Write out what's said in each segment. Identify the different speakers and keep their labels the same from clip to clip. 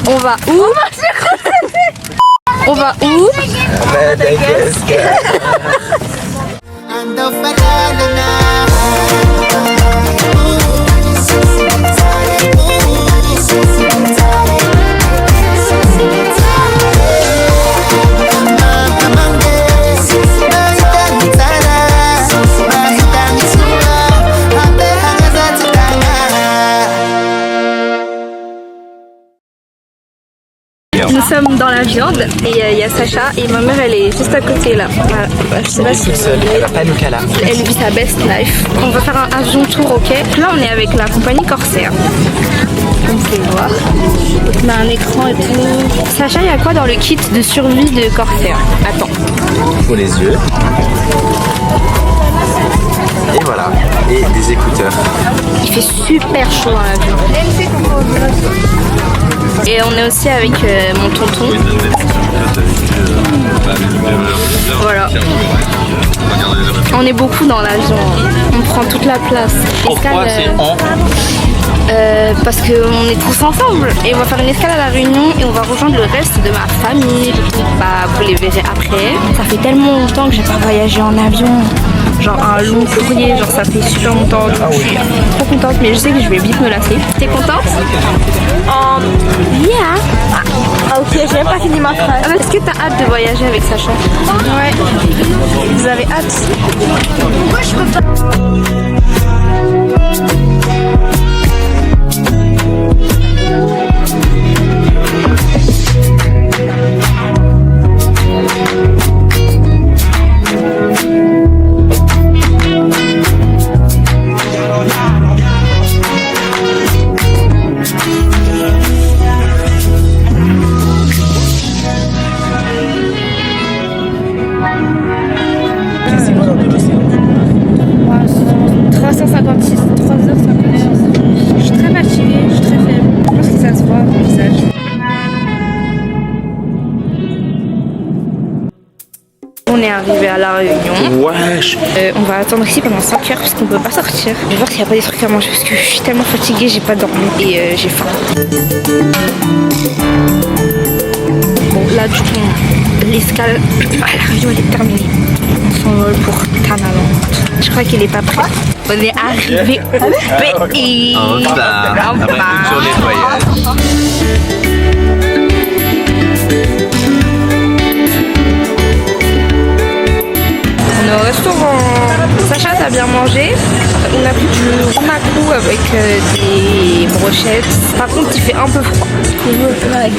Speaker 1: On va où? On va où? Nous sommes dans la viande et il y a Sacha et ma mère elle est juste à côté là. Je sais pas si elle va pas nous cala. Elle vit sa best life. On va faire un avion tour au quai. Là on est avec la compagnie Corsair. Comme vous pouvez voir. On a un écran et tout. Sacha, il y a quoi dans le kit de survie de Corsair? Attends.
Speaker 2: Pour les yeux. Et voilà. Et des écouteurs.
Speaker 1: Il fait super chaud dans l'avion. Et on est aussi avec mon tonton. Voilà. On est beaucoup dans l'avion. On prend toute la place.
Speaker 2: Pourquoi c'est on?
Speaker 1: Parce qu'on est tous ensemble. Et on va faire une escale à La Réunion et on va rejoindre le reste de ma famille. Bah, vous les verrez après. Ça fait tellement longtemps que j'ai pas voyagé en avion. Genre un long courrier, genre ça fait super longtemps. Je suis trop contente, mais je sais que je vais vite me lasser. T'es contente? Yeah.
Speaker 3: Ah ok, j'ai même pas fini ma phrase.
Speaker 1: Est-ce que t'as hâte de voyager avec Sacha?
Speaker 3: Ouais. Vous avez hâte? Pourquoi je peux pas?
Speaker 1: On est arrivé à La Réunion.
Speaker 2: Wesh.
Speaker 1: On va attendre ici pendant 5 heures parce qu'on peut pas sortir. Je vais voir s'il n'y a pas des trucs à manger parce que je suis tellement fatiguée, j'ai pas dormi et j'ai faim. Bon là du coup l'escale à La Réunion elle est terminée. On s'envole pour Tanalan. Je crois qu'il est pas prêt. On est arrivé au pays.
Speaker 2: Après une journée de voyage.
Speaker 1: On est au restaurant. Sacha, t'as bien mangé? On a pris du roumakou avec des brochettes. Par contre, il fait un peu froid.
Speaker 3: Je veux faire avec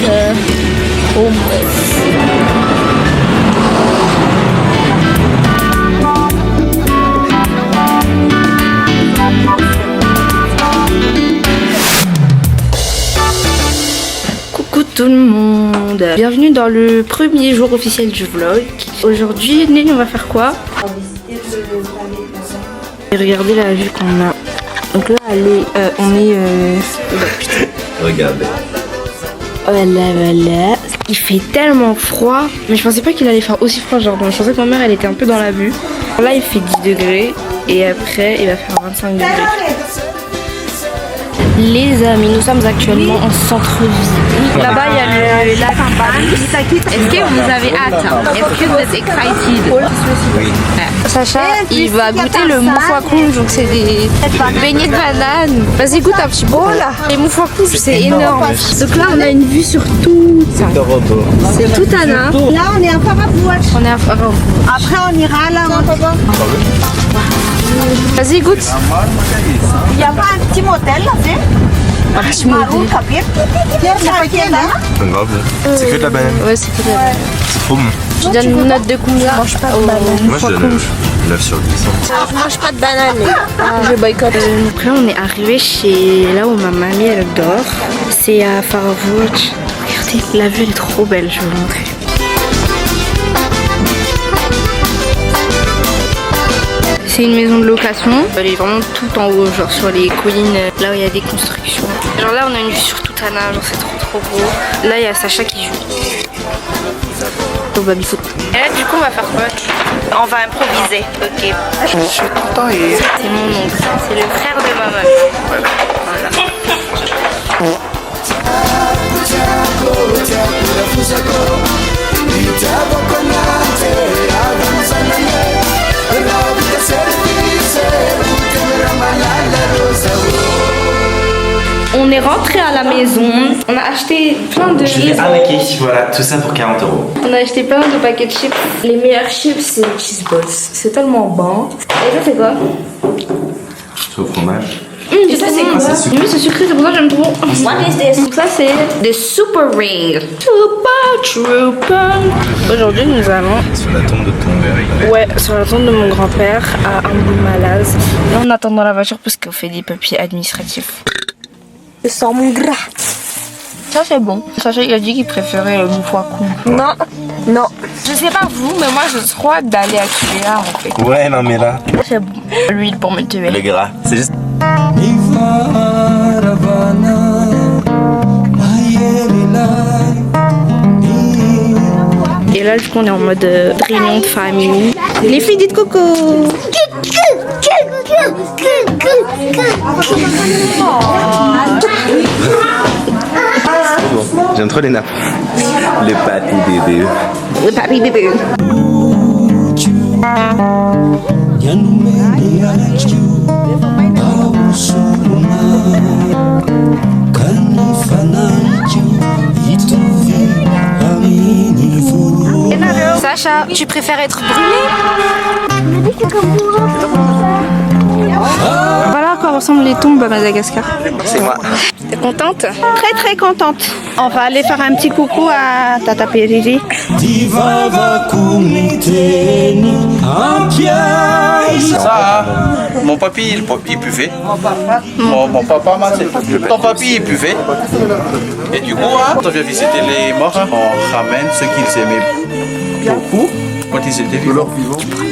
Speaker 1: Coucou tout le monde. Bienvenue dans le premier jour officiel du vlog. Aujourd'hui, Nelly, on va faire quoi? Regardez la vue qu'on a. Donc là, on est...
Speaker 2: Regardez.
Speaker 1: Voilà. Il fait tellement froid. Mais je pensais pas qu'il allait faire aussi froid. Genre, je pensais que ma mère, elle était un peu dans la vue. Là, il fait 10 degrés. Et après, il va faire 25 degrés. Les amis, nous sommes actuellement en centre-ville. Là-bas, il y a le lac Paris. Est-ce que vous avez hâte? Est-ce que vous êtes excited?
Speaker 2: Oui.
Speaker 1: Sacha, il va goûter le moufouakoum, donc c'est des beignets de banane. Vas-y, goûte un petit peu. Les moufouakoum, c'est énorme. Donc là, on a une vue sur tout ça. C'est tout Anna.
Speaker 3: Là, on est à Faravouach.
Speaker 1: On est à Faravouach.
Speaker 3: Après, on ira là.
Speaker 1: Vas-y, goûte.
Speaker 3: Il n'y a pas un petit motel là, c'est
Speaker 1: Un petit modèle.
Speaker 2: C'est que de la banane.
Speaker 1: Ouais, c'est que de la banane.
Speaker 2: C'est trop bon.
Speaker 1: Tu donnes une note de combien? Je mange pas de banane.
Speaker 2: Moi je donne 9 sur 10.
Speaker 3: Je mange pas de banane.
Speaker 1: Je boycotte. Donc là, on est arrivé chez là où ma mamie elle dort. C'est à Faravouach. Regardez, la vue elle est trop belle, je vais vous montrer. C'est une maison de location. Elle est vraiment tout en haut, genre sur les collines, là où il y a des constructions. Genre là, on a une vue sur Tutana, genre c'est trop beau. Là, il y a Sacha qui joue au baby-foot. Et là, du coup, on va faire quoi? On va improviser. Ok.
Speaker 2: Je suis content et...
Speaker 1: C'est mon oncle, c'est le frère de ma maman. Voilà. est rentré à la maison. On a acheté plein de...
Speaker 2: Je l'ai arnaqué, voilà, tout ça pour 40 €.
Speaker 1: On a acheté plein de paquets de chips. Les meilleurs chips, c'est les cheese balls. C'est tellement bon. Et ça, c'est quoi?
Speaker 2: C'est au fromage.
Speaker 1: Ça, c'est quoi? Oui, c'est sucré, c'est pour ça que j'aime trop. What is this? Donc ça, c'est des Super Ring. Super Trooper. Aujourd'hui, nous allons...
Speaker 2: Sur la tombe de ton père.
Speaker 1: Ouais, sur la tombe de mon grand-père à Amboum-Malaz. Là, on attend dans la voiture parce qu'on fait des papiers administratifs. Je sens mon gras. Ça, c'est bon. Sacha, il a dit qu'il préférait le moufouakou. Non, non. Je sais pas vous, mais moi, je crois d'aller à Tuléa, en fait.
Speaker 2: Ouais, non, mais là.
Speaker 1: C'est bon. L'huile pour me tuer.
Speaker 2: Le gras, c'est juste.
Speaker 1: Et là, du coup, on est en mode réunion de famille. Les filles, dites coucou.
Speaker 2: J'aime trop les nappes. Le papy bébé.
Speaker 1: Le papy bébé. Sacha, tu préfères être brûlée? Voilà à quoi ressemblent les tombes à Madagascar.
Speaker 2: C'est moi.
Speaker 1: T'es contente?
Speaker 3: Très très contente. On va aller faire un petit coucou à Tata Périri.
Speaker 4: Ça, mon papy, il buvait. Mon papa m'a dit, ton papy, il buvait. Et du coup, quand on vient visiter les morts, on ramène ce qu'ils aimaient beaucoup quand ils étaient vivants.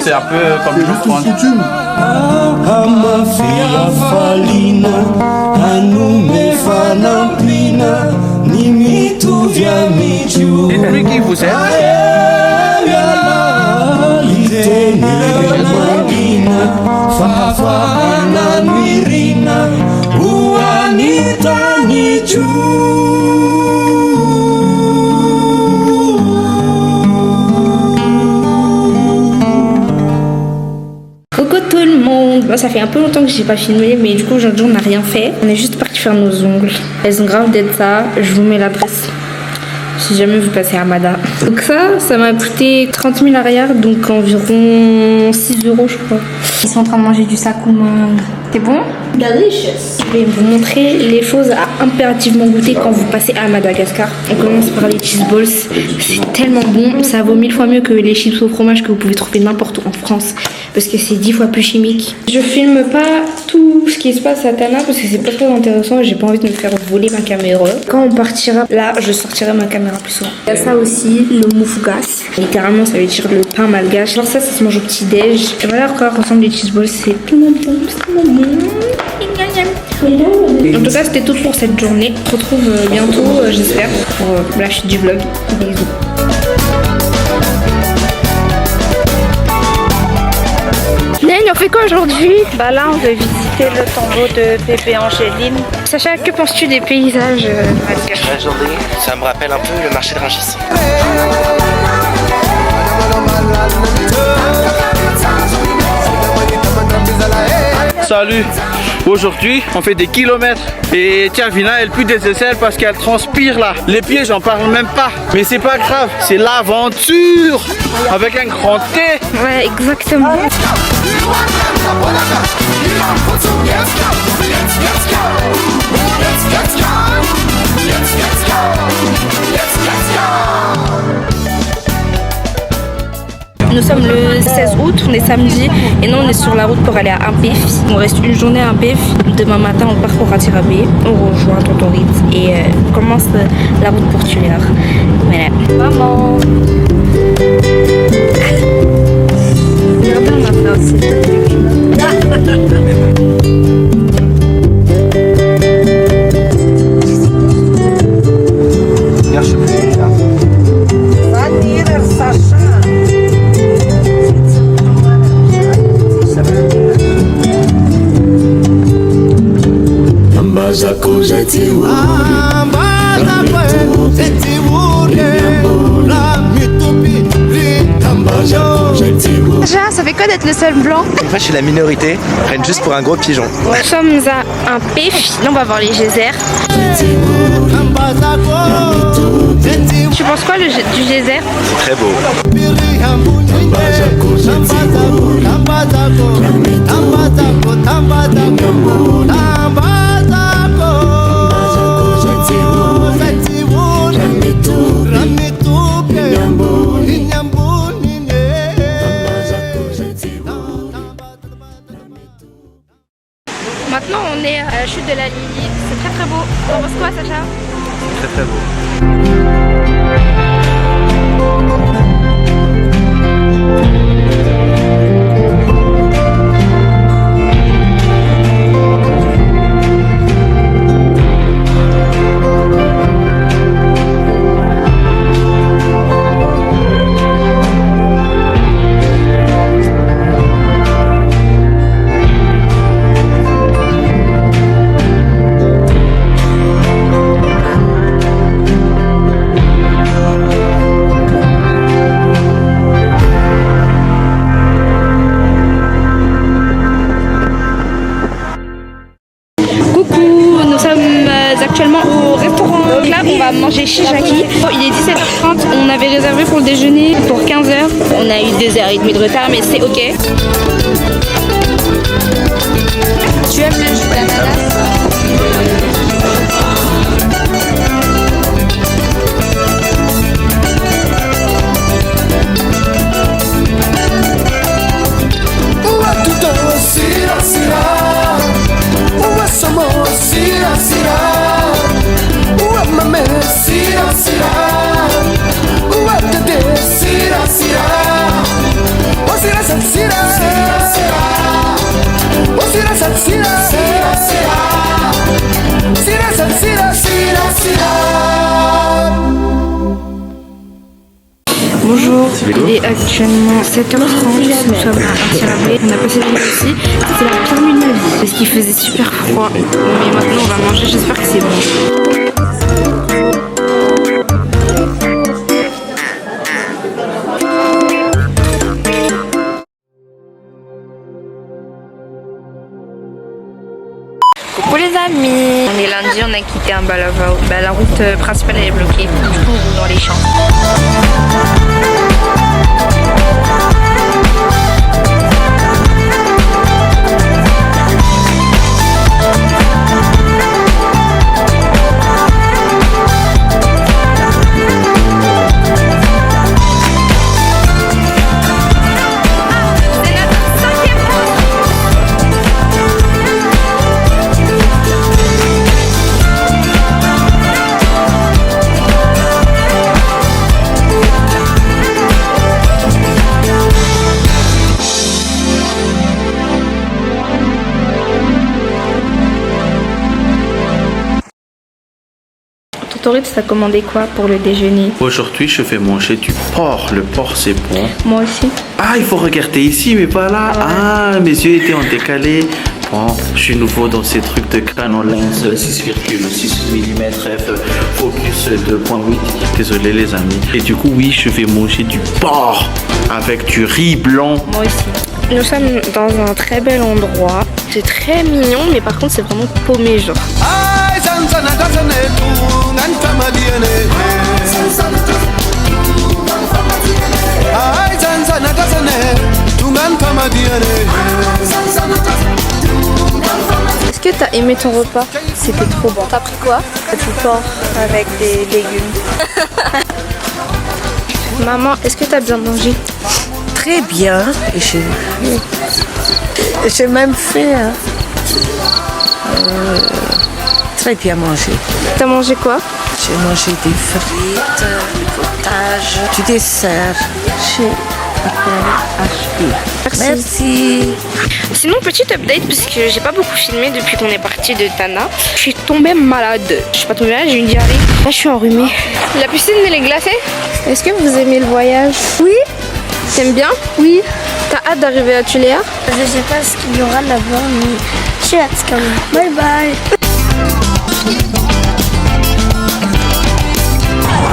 Speaker 4: C'est un peu comme une offrande. Et lui qui vous aime.
Speaker 1: Coucou tout le monde. Bon, ça fait un peu longtemps que j'ai pas filmé, mais du coup aujourd'hui on n'a rien fait. On est juste parti faire nos ongles. Elles ont grave d'être ça. Je vous mets l'adresse si jamais vous passez à Mada. Donc ça m'a coûté 30 000 arrière, donc environ 6 € je crois. Ils sont en train de manger du sakoumang. C'est bon? Delicious. Je vais vous montrer les choses à impérativement goûter quand vous passez à Madagascar. On commence par les cheese balls. C'est tellement bon, ça vaut 1000 fois mieux que les chips au fromage que vous pouvez trouver n'importe où en France. Parce que c'est 10 fois plus chimique. Je filme pas tout ce qui se passe à Tana parce que c'est pas très intéressant et j'ai pas envie de me faire voler ma caméra. Quand on partira, là je sortirai ma caméra plus souvent. Il y a ça aussi, le moufougas. Littéralement ça veut dire le pain malgache. Genre ça se mange au petit déj. Et voilà à quoi ressemblent les cheese balls, c'est tellement bon, c'est tellement bon. En tout cas c'était tout pour cette journée. On se retrouve bientôt j'espère pour la chute du vlog. Bisous. Naine, on fait quoi aujourd'hui?
Speaker 3: Bah là, on va visiter le tombeau de bébé Angéline.
Speaker 1: Sacha, que penses-tu des paysages malgaches?
Speaker 2: La journée, ça me rappelle un peu le marché de Rungis.
Speaker 4: Salut. Aujourd'hui, on fait des kilomètres. Et Tiavina, elle pue des aisselles parce qu'elle transpire là. Les pieds, j'en parle même pas. Mais c'est pas grave, c'est l'aventure. Avec un grand T.
Speaker 1: Ouais, exactement. Nous sommes le 16 août, on est samedi et nous on est sur la route pour aller à Impef. On reste une journée à Impef. Demain matin on part pour Ratirabé. On rejoint Tonton Ritz et on commence la route pour Tuléar. Voilà. Maman. Regardez, on a fait aussi.
Speaker 2: Regarde, je sais plus. Là.
Speaker 3: Déjà, ça fait quoi d'être le seul blanc?
Speaker 5: Moi je suis la minorité, ils prennent juste pour un gros pigeon.
Speaker 1: Nous sommes à un PF. Là, on va voir les geysers. Tu penses quoi du geyser?
Speaker 5: C'est très beau.
Speaker 1: Maintenant, on est à la chute de la Lily. C'est très très beau. T'en penses quoi, Sacha?
Speaker 5: Très très beau.
Speaker 1: Actuellement au restaurant Club, on va manger Shishaki. Il est 17h30, on avait réservé pour le déjeuner pour 15h. On a eu 2h30 de retard, mais c'est ok. Tu aimes le jus d'ananas? Bonjour, il est actuellement 7h30, nous sommes à Antirabé, on a passé la nuit ici, c'était la pire nuit de ma vie parce qu'il faisait super froid, mais maintenant on va manger, j'espère que c'est bon. Coucou les amis, on est lundi, on a quitté un Balavao. La route principale elle est bloquée, du coup on roule dans les champs. Touriste, t'as commandé quoi pour le déjeuner?
Speaker 4: Aujourd'hui, je vais manger du porc. Le porc, c'est bon.
Speaker 1: Moi aussi.
Speaker 4: Ah, il faut regarder ici, mais pas là. Ah, mes yeux étaient en décalé. Bon, je suis nouveau dans ces trucs de crâne en lens 6,6 mm f focus 2.8. Désolé les amis. Et du coup, oui, je vais manger du porc avec du riz blanc.
Speaker 1: Moi aussi. Nous sommes dans un très bel endroit. C'est très mignon, mais par contre, c'est vraiment paumé, genre. Est-ce que t'as aimé ton repas? C'était trop bon. T'as pris quoi? Du porc avec des légumes. Maman, est-ce que t'as bien mangé?
Speaker 6: Très bien. J'ai même fait très bien mangé.
Speaker 1: T'as mangé quoi?
Speaker 6: J'ai mangé des frites, du potage, du dessert chez HP. Merci.
Speaker 1: Sinon, petite update, parce que j'ai pas beaucoup filmé depuis qu'on est parti de Tana. Je suis tombée malade. Je suis pas tombée malade, j'ai eu une diarrhée. Là, je suis enrhumée. La piscine, elle est glacée? Est-ce que vous aimez le voyage? Oui. T'aimes bien? Oui. T'as hâte d'arriver à Tuléa?
Speaker 3: Je sais pas ce qu'il y aura là-bas, mais j'ai hâte quand même. Bye bye.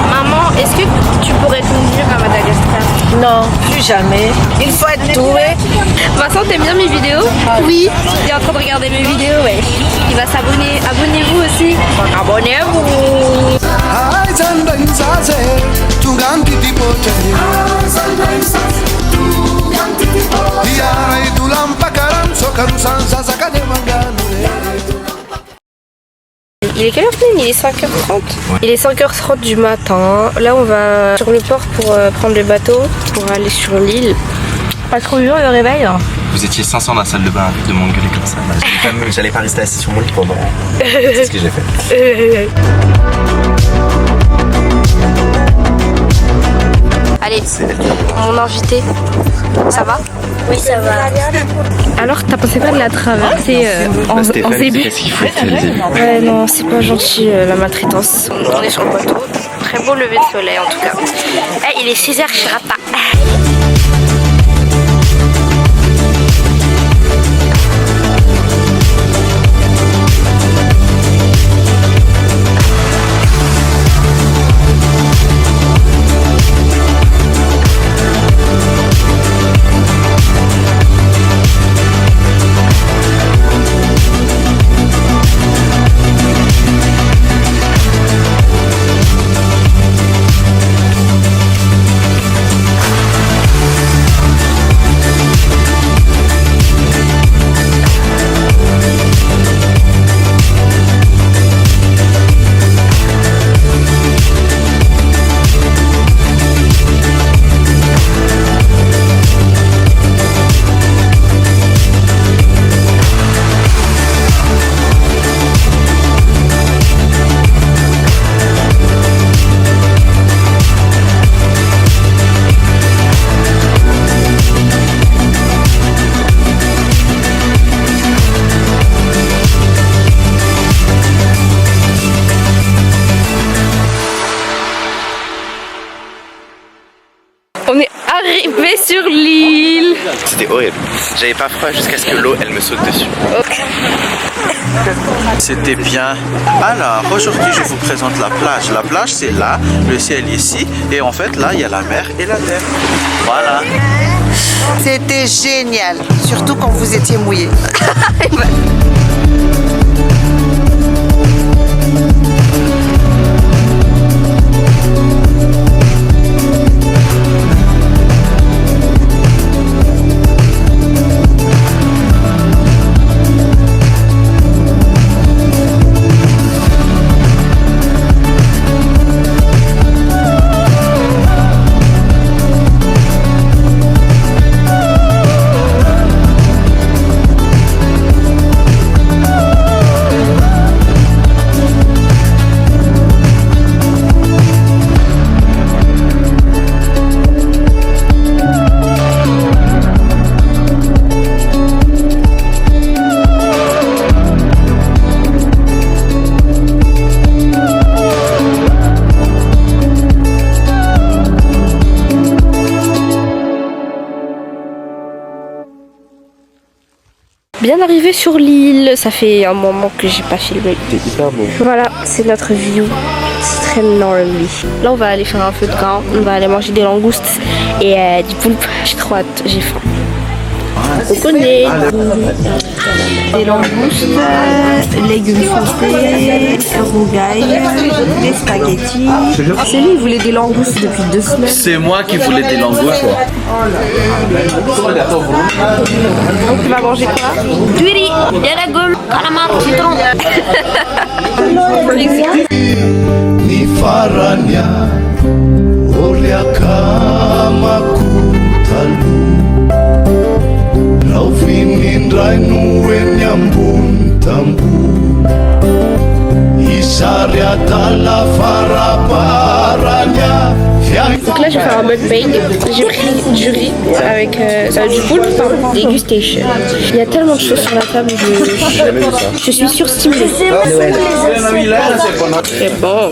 Speaker 1: Maman, est-ce que tu pourrais conduire à Madagascar?
Speaker 6: Non. plus jamais. Il faut être doué.
Speaker 1: Vincent, t'aimes bien mes vidéos? Oui. Il est en train de regarder mes vidéos, ouais. Il va s'abonner. Abonnez-vous aussi. Abonnez-vous. Il est quelle heure, Pauline? Il est 5h30. Il est 5h30 du matin. Là, on va sur le port pour prendre le bateau pour aller sur l'île. Pas trop dur le réveil.
Speaker 5: Vous étiez 500 dans la salle de bain de m'engueuler comme ça. J'allais pas rester assis sur mon lit pendant. C'est ce que j'ai fait.
Speaker 1: Allez, mon invité, ça va?
Speaker 3: Oui, ça va.
Speaker 1: Alors, t'as pensé pas de la traversée en zébé?
Speaker 5: Qu'est-ce qu'il faut faire les zébus?
Speaker 1: Ouais, non, c'est pas gentil la maltraitance. On est sur le bateau. Très beau lever de soleil en tout cas. Eh, il est 6h, je rate pas. On est arrivé sur l'île.
Speaker 5: C'était horrible. J'avais pas froid jusqu'à ce que l'eau elle me saute dessus.
Speaker 4: C'était bien. Alors, aujourd'hui, je vous présente la plage. La plage, c'est là, le ciel ici. Et en fait, là, il y a la mer et la terre. Voilà.
Speaker 6: C'était génial. Surtout quand vous étiez mouillés.
Speaker 1: Bien arrivé sur l'île, ça fait un moment que j'ai pas filmé.
Speaker 5: C'était hyper beau.
Speaker 1: Voilà, c'est notre view. C'est très lonely. Là, on va aller faire un feu de camp. On va aller manger des langoustes et du poulpe. J'ai trop hâte, j'ai faim. On connaît.
Speaker 7: Des langoustes, légumes sautés, rougail, des spaghettis. C'est lui, il voulait des langoustes depuis 2 semaines.
Speaker 4: C'est moi qui voulais des langoustes.
Speaker 1: On va manger quoi?
Speaker 3: Du riz, des légumes, calamar, citron.
Speaker 8: Ni farania Oliaka makutalu Raufinindrai nuen yambun tambu Isariata la faraparania.
Speaker 1: Donc là, je vais faire un mukbang. J'ai pris du riz avec du poulpe, pardon, dégustation. Il y a tellement de choses sur la table, je suis surstimulée. C'est bon.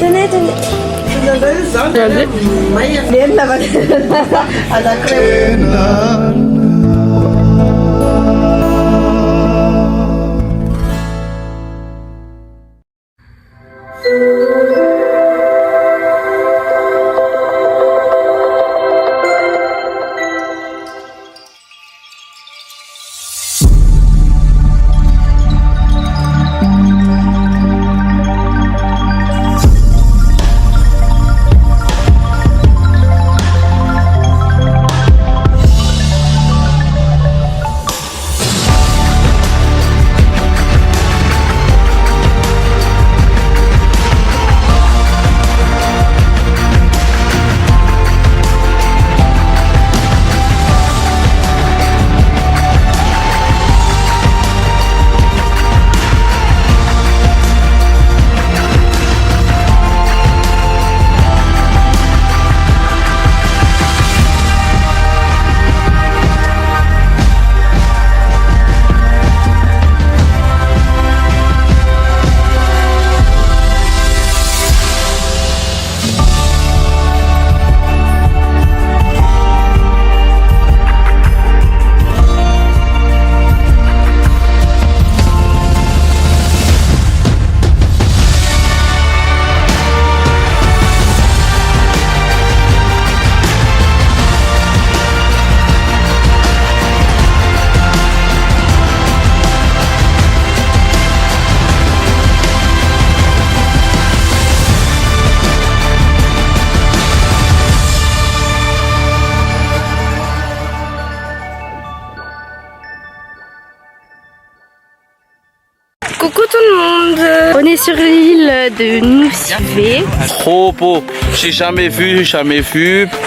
Speaker 1: sur l'île de Noussivé.
Speaker 4: Trop beau. J'ai jamais vu.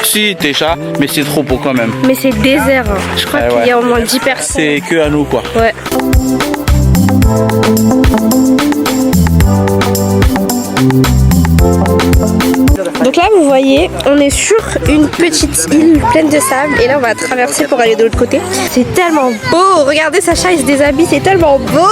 Speaker 4: Si, déjà, mais c'est trop beau quand même.
Speaker 1: Mais c'est désert. Hein. Je crois qu'il y a au moins 10 personnes.
Speaker 4: C'est que à nous, quoi.
Speaker 1: Ouais. Donc là vous voyez, on est sur une petite île pleine de sable et là on va traverser pour aller de l'autre côté. C'est tellement beau, regardez Sacha il se déshabille, c'est tellement beau.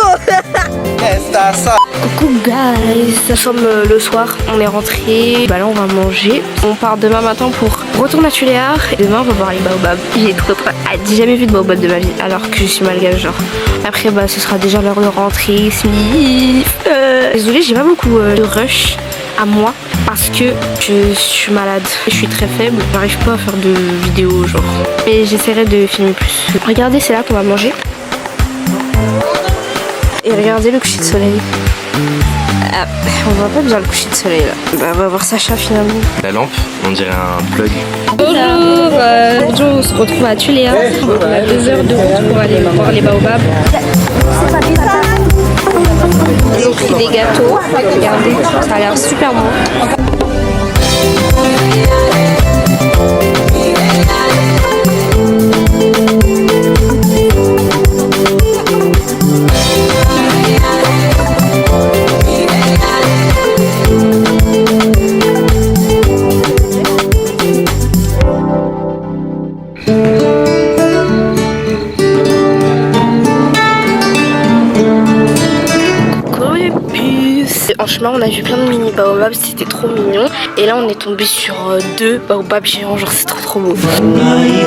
Speaker 1: Coucou guys, nous sommes le soir, on est rentré, bah là on va manger. On part demain matin pour retour à Tuléar et demain on va voir les baobabs. J'ai trop hâte, j'ai jamais vu de baobab de ma vie alors que je suis malgache genre. Après bah ce sera déjà l'heure de rentrer, Désolée j'ai pas beaucoup de rush à moi parce que je suis malade, je suis très faible, j'arrive pas à faire de vidéos genre. Mais j'essaierai de filmer plus. Regardez c'est là qu'on va manger. Et regardez le coucher de soleil. Ah, on voit pas bien le coucher de soleil là. Bah, on va voir Sacha finalement.
Speaker 5: La lampe, on dirait un plug.
Speaker 1: Bonjour, aujourd'hui on se retrouve à Tuléar. On a 2 heures de route pour aller voir les baobabs. Ils ont pris des gâteaux, regardez, ça a l'air super bon. En chemin on a vu plein de mini baobabs, c'était trop mignon. Et là on est tombé sur 2 baobabs géants, genre c'est trop beau.
Speaker 8: Nice.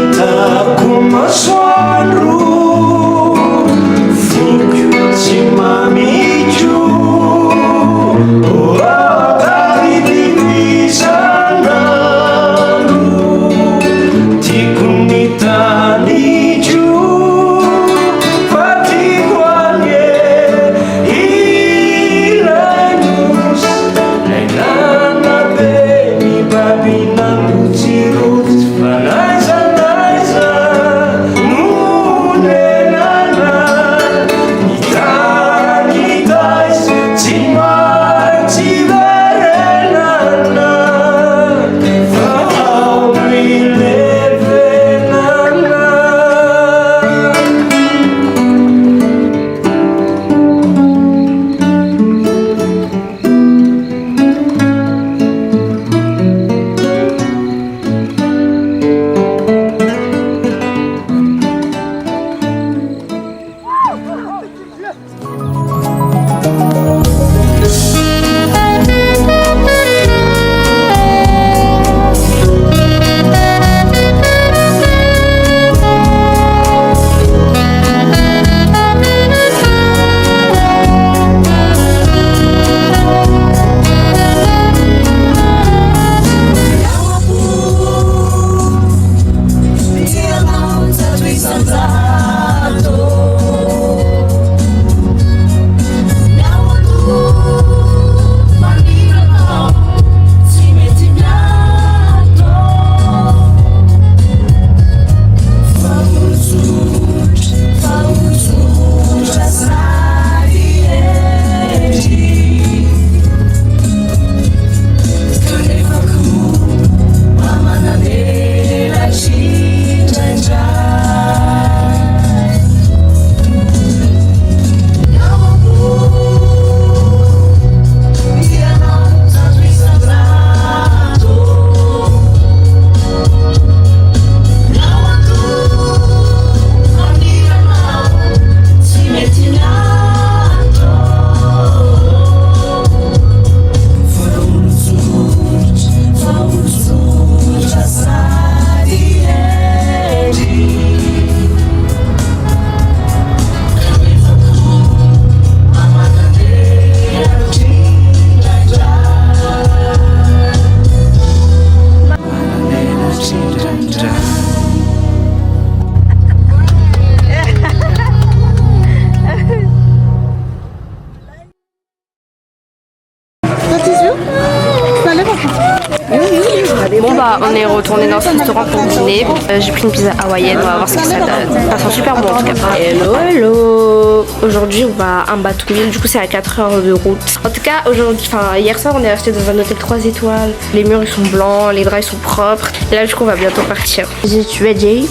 Speaker 1: Bon bah on est retourné dans ce restaurant pour dîner. J'ai pris une pizza hawaïenne, on va voir ce que ça donne. Ça sent super bon en tout cas. Hello hello. Aujourd'hui on va à Batouille, du coup c'est à 4 heures de route. En tout cas aujourd'hui, enfin hier soir on est resté dans un hôtel 3 étoiles. Les murs ils sont blancs, les draps ils sont propres. Et là du coup on va bientôt partir. Tu es Jay?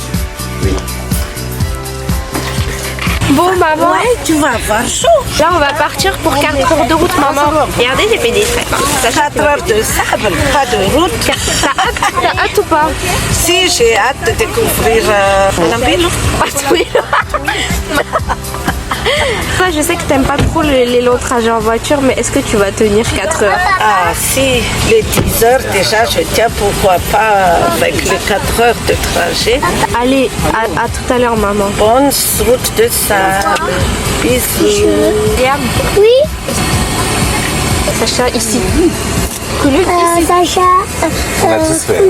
Speaker 1: Oui. Bon maman,
Speaker 6: Ouais, tu vas avoir chaud.
Speaker 1: là on va partir pour 4 heures de route maman. Regardez j'ai fait des traits.
Speaker 6: 4 heures de sable, pas de route.
Speaker 1: T'as hâte ou pas?
Speaker 6: Si, j'ai hâte de découvrir la ville.
Speaker 1: Batouille. Toi je sais que t'aimes pas trop les longs trajets en voiture, mais est-ce que tu vas tenir 4 heures?
Speaker 6: Ah si, les 10 heures déjà, je tiens, pourquoi pas avec les 4 heures de trajet.
Speaker 1: Allez, à tout à l'heure maman.
Speaker 6: Bonne route de sable. Bisous.
Speaker 1: Regarde.
Speaker 3: Oui,
Speaker 1: Sacha ici. Coulou ici.
Speaker 3: Sacha.
Speaker 5: On a tous fait.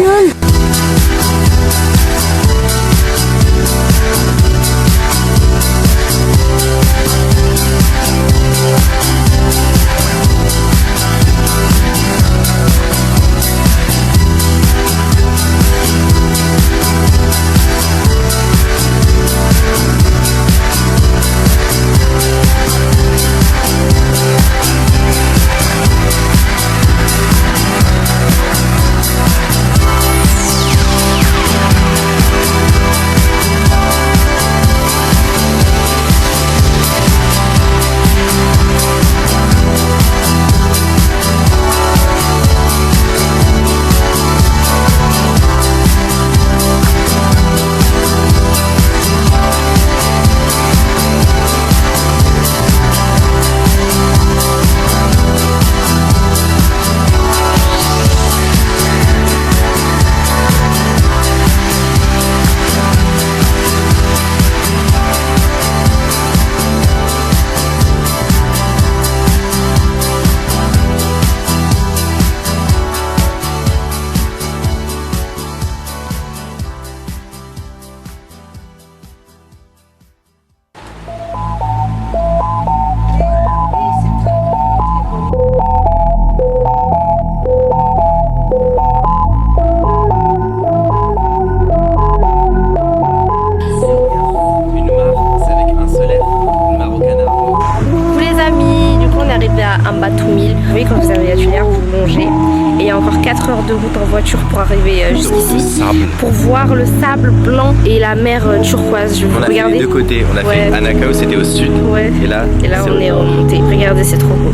Speaker 1: Batouille. Vous voyez quand vous arrivez à Tulière, vous longez. Et il y a encore 4 heures de route en voiture pour arriver jusqu'ici. Pour voir le sable blanc et la mer turquoise. Je vais vous regarder.
Speaker 5: On a fait les deux côtés. On a fait Anakao, c'était au sud.
Speaker 1: Ouais.
Speaker 5: Et là
Speaker 1: on est remonté. Regardez, c'est trop beau.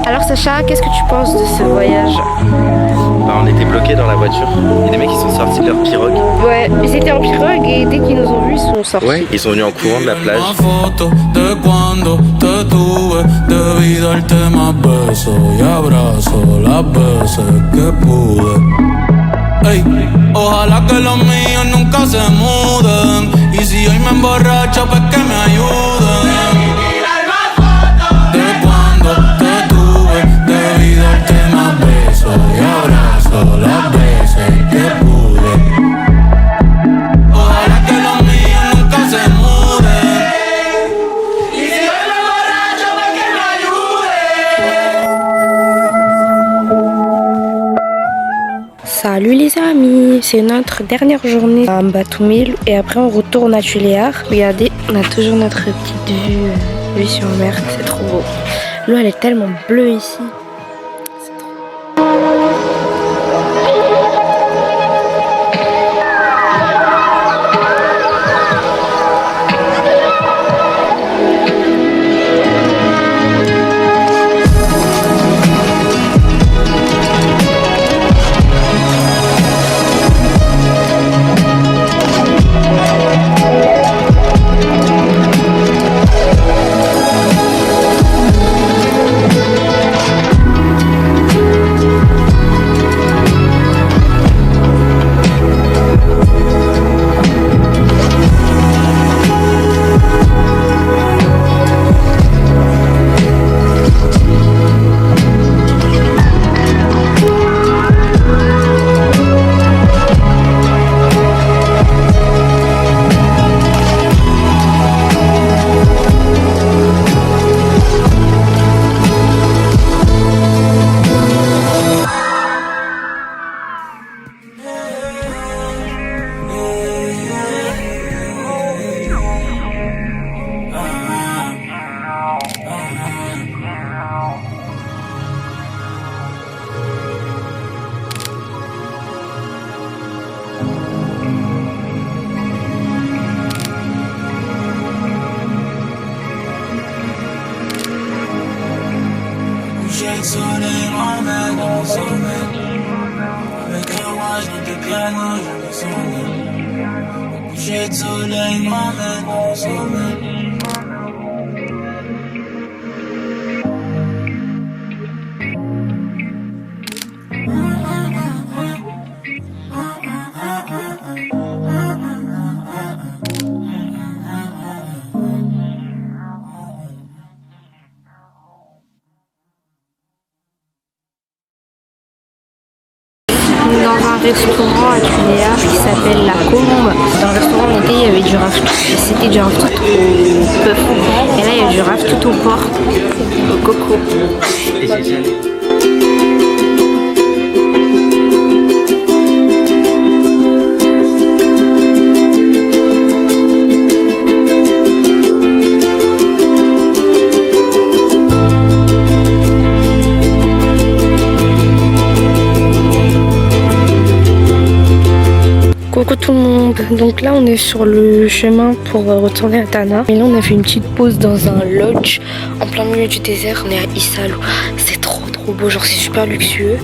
Speaker 1: Alors Sacha, qu'est-ce que tu penses de ce voyage?
Speaker 5: Bah, on était bloqués dans la voiture. Il y a des mecs qui sont sortis de leur pirogue.
Speaker 1: Ouais, ils étaient en pirogue et dès qu'ils nous ont vus, ils sont sortis.
Speaker 5: Ouais, ils sont venus en courant de la plage.
Speaker 9: Ey, ojalá que los míos nunca se muden. Y si hoy me emborracho, pues que me ayuden. De cuando te tuve, debí darte más besos y abrazos las veces que pude. Ojalá que los míos nunca se muden. Y si hoy me emborracho, pues que me ayuden.
Speaker 1: Salut les amis, c'est notre dernière journée à Batouille et après on retourne à Tuléar. Regardez, on a toujours notre petite vue sur mer, c'est trop beau. L'eau elle est tellement bleue ici.
Speaker 9: coucher de soleil m'emmène dans le sommeil. Avec un roi, je des pianos, je me sommeil. Au coucher de soleil m'emmène dans le sommeil.
Speaker 1: Dans un restaurant à Tuléar qui s'appelle La Colombe. Dans le restaurant on était, il y avait du raftout. C'était du raftout au bœuf. Et là il y a du raftout au porc, au coco. Coucou tout le monde, donc là on est sur le chemin pour retourner à Tana. Et là on a fait une petite pause dans un lodge en plein milieu du désert, on est à Isalo. C'est trop beau, genre c'est super luxueux.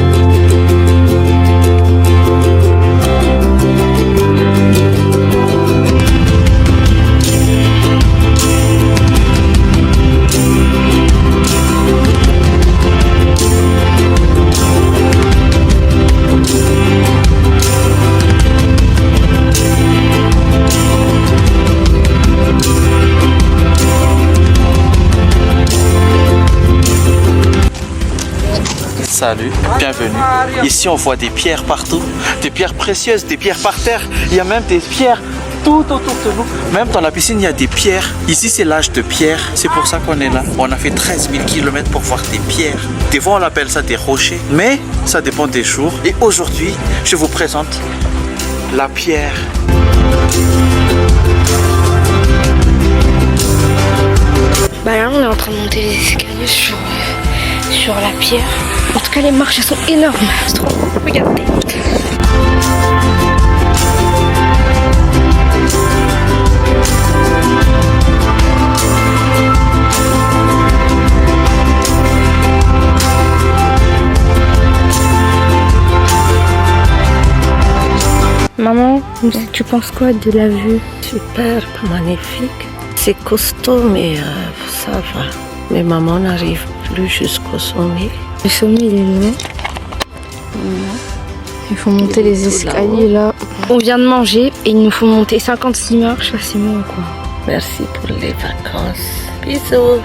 Speaker 4: Salut, bienvenue. Ici on voit des pierres partout, des pierres précieuses, des pierres par terre. Il y a même des pierres tout autour de nous. Même dans la piscine il y a des pierres. Ici c'est l'âge de pierre, c'est pour ça qu'on est là. On a fait 13 000 km pour voir des pierres. Des fois on appelle ça des rochers, mais ça dépend des jours. Et aujourd'hui je vous présente la pierre.
Speaker 1: Bah là on est en train de monter les escaliers sur la pierre. En tout cas les marches elles sont énormes. C'est trop beau. Regardez. Maman, tu penses quoi de la vue?
Speaker 6: Super, magnifique. C'est costaud, mais ça va. Mais maman n'arrive plus jusqu'au sommet.
Speaker 1: Le sommet il est loin. Il faut monter les escaliers là. On vient de manger et il nous faut monter 56 marches facilement quoi.
Speaker 6: Merci pour les vacances. Bisous.